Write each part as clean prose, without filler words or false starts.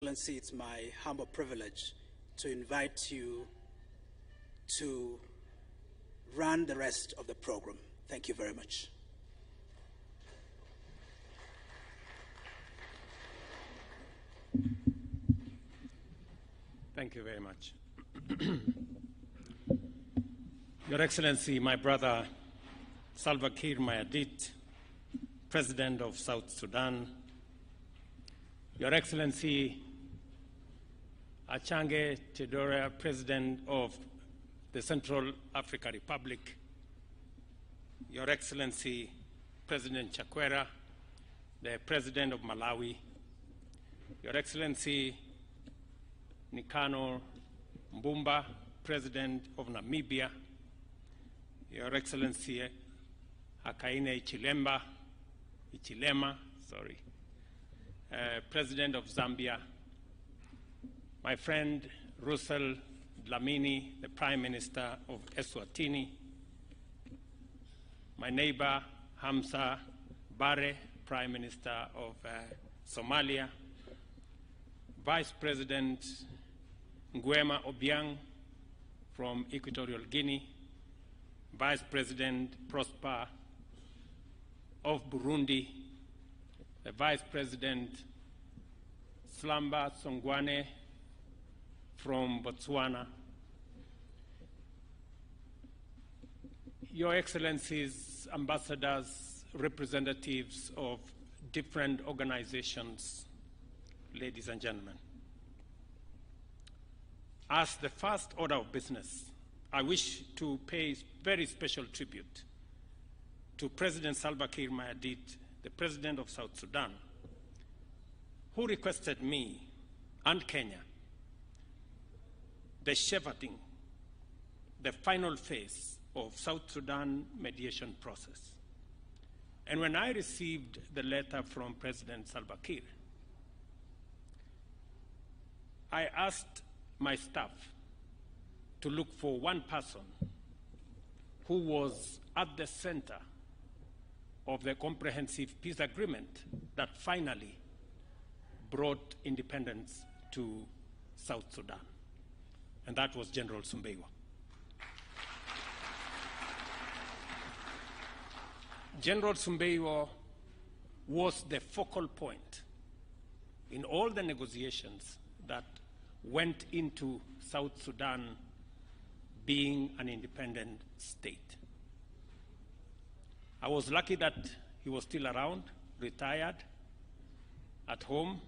Excellency, it's my humble privilege to invite you to run the rest of the program. Thank you very much. Thank you very much. Your Excellency, my brother Salva Kiir Mayardit, President of South Sudan, Your Excellency Achange Chidera, President of the Central African Republic, Your Excellency President Chakwera, the President of Malawi, Your Excellency Nikano Mbumba, President of Namibia, Your Excellency Hakainde Hichilema, President of Zambia, my friend Russell Dlamini, the Prime Minister of Eswatini, my neighbor Hamza Barre, Prime Minister of Somalia, Vice President Nguema Obiang from Equatorial Guinea, Vice President Prosper of Burundi, the Vice President Slamba Songwane from Botswana, Your Excellencies, ambassadors, representatives of different organizations, ladies and gentlemen. As the first order of business, I wish to pay very special tribute to President Salva Kiir Mayardit, the President of South Sudan, who requested me and Kenya the shepherding, the final phase of South Sudan mediation process. And when I received the letter from President Salva Kiir, I asked my staff to look for one person who was at the center of the comprehensive peace agreement that finally brought independence to South Sudan, and that was General Sumbewa. General Sumbewa was the focal point in all the negotiations that went into South Sudan being an independent state. I was lucky that he was still around, retired, at home.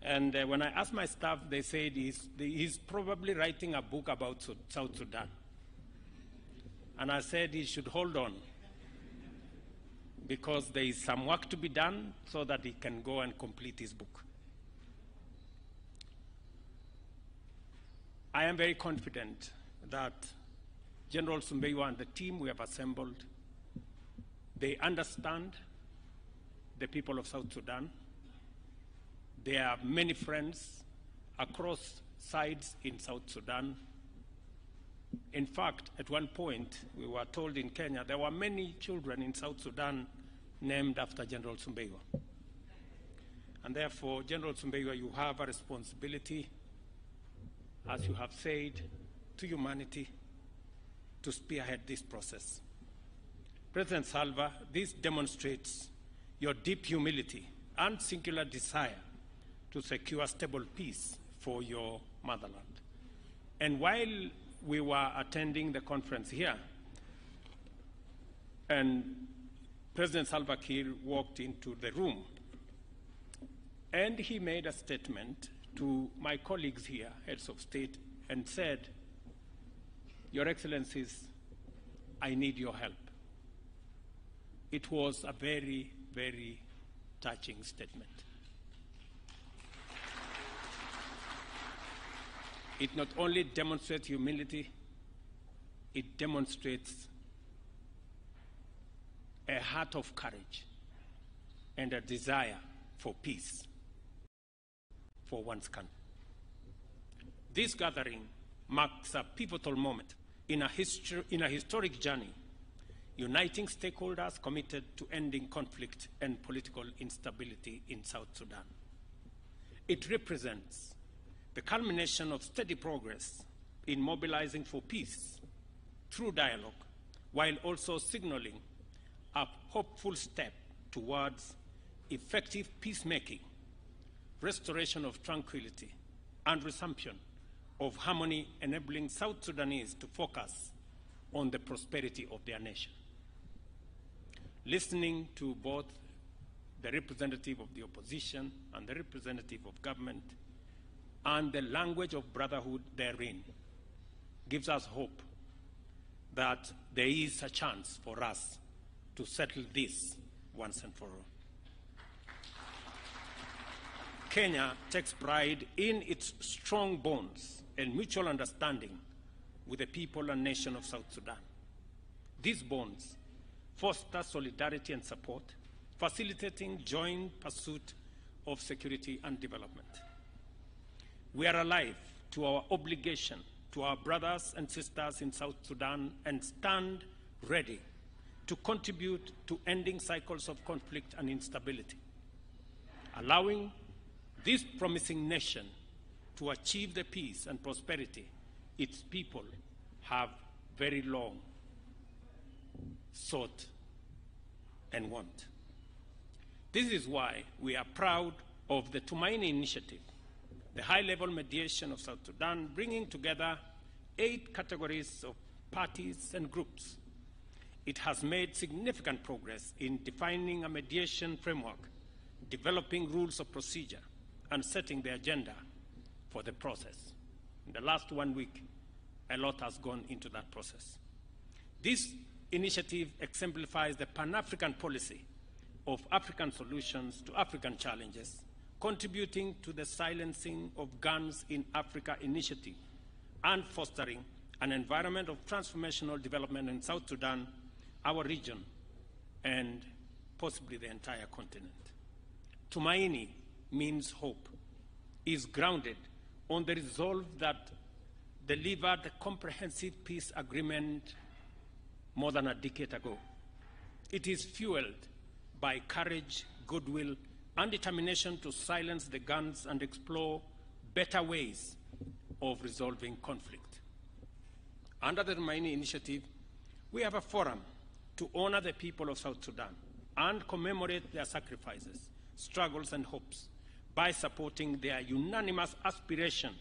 And when I asked my staff, they said he's probably writing a book about South Sudan. And I said he should hold on, because there is some work to be done so that he can go and complete his book. I am very confident that General Sumbewa and the team we have assembled, they understand the people of South Sudan. They have many friends across sides in South Sudan. In fact, at one point, we were told in Kenya there were many children in South Sudan named after General Sumbewa. And therefore, General Sumbewa, you have a responsibility, as you have said, to humanity to spearhead this process. President Salva, this demonstrates your deep humility and singular desire to secure stable peace for your motherland. And while we were attending the conference here, and President Salva Kiir walked into the room, and he made a statement to my colleagues here, heads of state, and said, Your Excellencies, I need your help. It was a very, very touching statement. It not only demonstrates humility, it demonstrates a heart of courage and a desire for peace for one's country. This gathering marks a pivotal moment in a historic journey, uniting stakeholders committed to ending conflict and political instability in South Sudan. It represents the culmination of steady progress in mobilizing for peace through dialogue, while also signaling a hopeful step towards effective peacemaking, restoration of tranquility, and resumption of harmony, enabling South Sudanese to focus on the prosperity of their nation. Listening to both the representative of the opposition and the representative of government, and the language of brotherhood therein, gives us hope that there is a chance for us to settle this once and for all. Kenya takes pride in its strong bonds and mutual understanding with the people and nation of South Sudan. These bonds foster solidarity and support, facilitating joint pursuit of security and development. We are alive to our obligation to our brothers and sisters in South Sudan and stand ready to contribute to ending cycles of conflict and instability, allowing this promising nation to achieve the peace and prosperity its people have very long sought and want. This is why we are proud of the Tumaini Initiative, the high-level mediation of South Sudan, bringing together 8 categories of parties and groups. It has made significant progress in defining a mediation framework, developing rules of procedure, and setting the agenda for the process. In the last 1 week, a lot has gone into that process. This initiative exemplifies the Pan-African policy of African solutions to African challenges, contributing to the silencing of guns in Africa initiative and fostering an environment of transformational development in South Sudan, our region, and possibly the entire continent. Tumaini means hope, is grounded on the resolve that delivered a comprehensive peace agreement more than a decade ago. It is fueled by courage, goodwill, and determination to silence the guns and explore better ways of resolving conflict. Under the Tumaini Initiative, we have a forum to honor the people of South Sudan and commemorate their sacrifices, struggles, and hopes by supporting their unanimous aspiration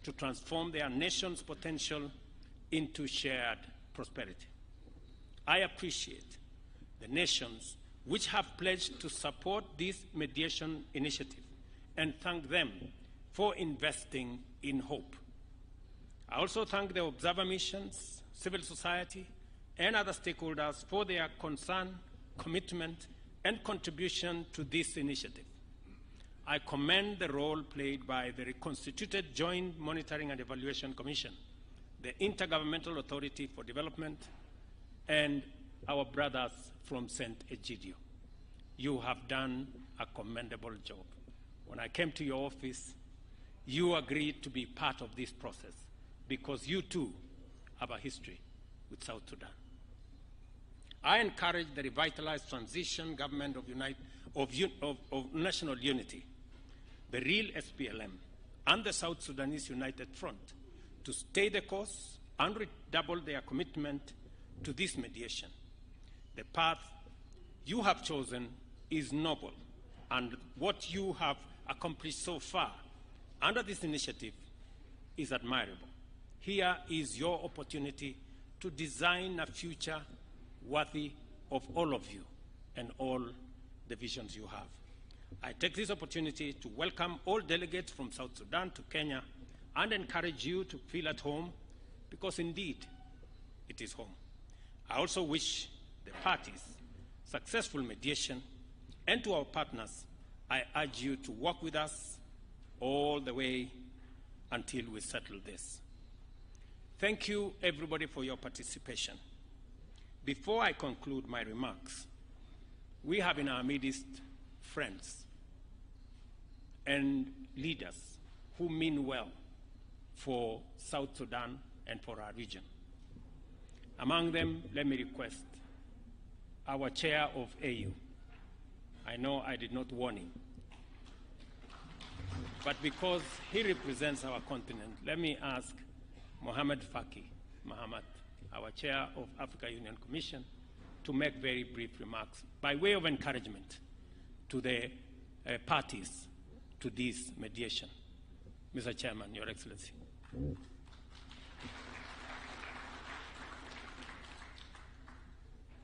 to transform their nation's potential into shared prosperity. I appreciate the nations which have pledged to support this mediation initiative and thank them for investing in hope. I also thank the observer missions, civil society, and other stakeholders for their concern, commitment, and contribution to this initiative. I commend the role played by the reconstituted Joint Monitoring and Evaluation Commission, the Intergovernmental Authority for Development, and our brothers from St. Egidio. You have done a commendable job. When I came to your office, you agreed to be part of this process because you too have a history with South Sudan. I encourage the revitalized transition government of national unity, the real SPLM, and the South Sudanese United Front to stay the course and redouble their commitment to this mediation. The path you have chosen is noble, and what you have accomplished so far under this initiative is admirable. Here is your opportunity to design a future worthy of all of you and all the visions you have. I take this opportunity to welcome all delegates from South Sudan to Kenya and encourage you to feel at home because indeed it is home. I also wish the parties successful mediation, and to our partners, I urge you to work with us all the way until we settle this. Thank you, everybody, for your participation. Before I conclude my remarks, we have in our midst friends and leaders who mean well for South Sudan and for our region. Among them, let me request our chair of AU. I know I did not warn him. but because he represents our continent, let me ask Mohamed Faki Mahamat, our chair of Africa Union Commission, to make very brief remarks by way of encouragement to the parties to this mediation. Mr. Chairman, Your Excellency.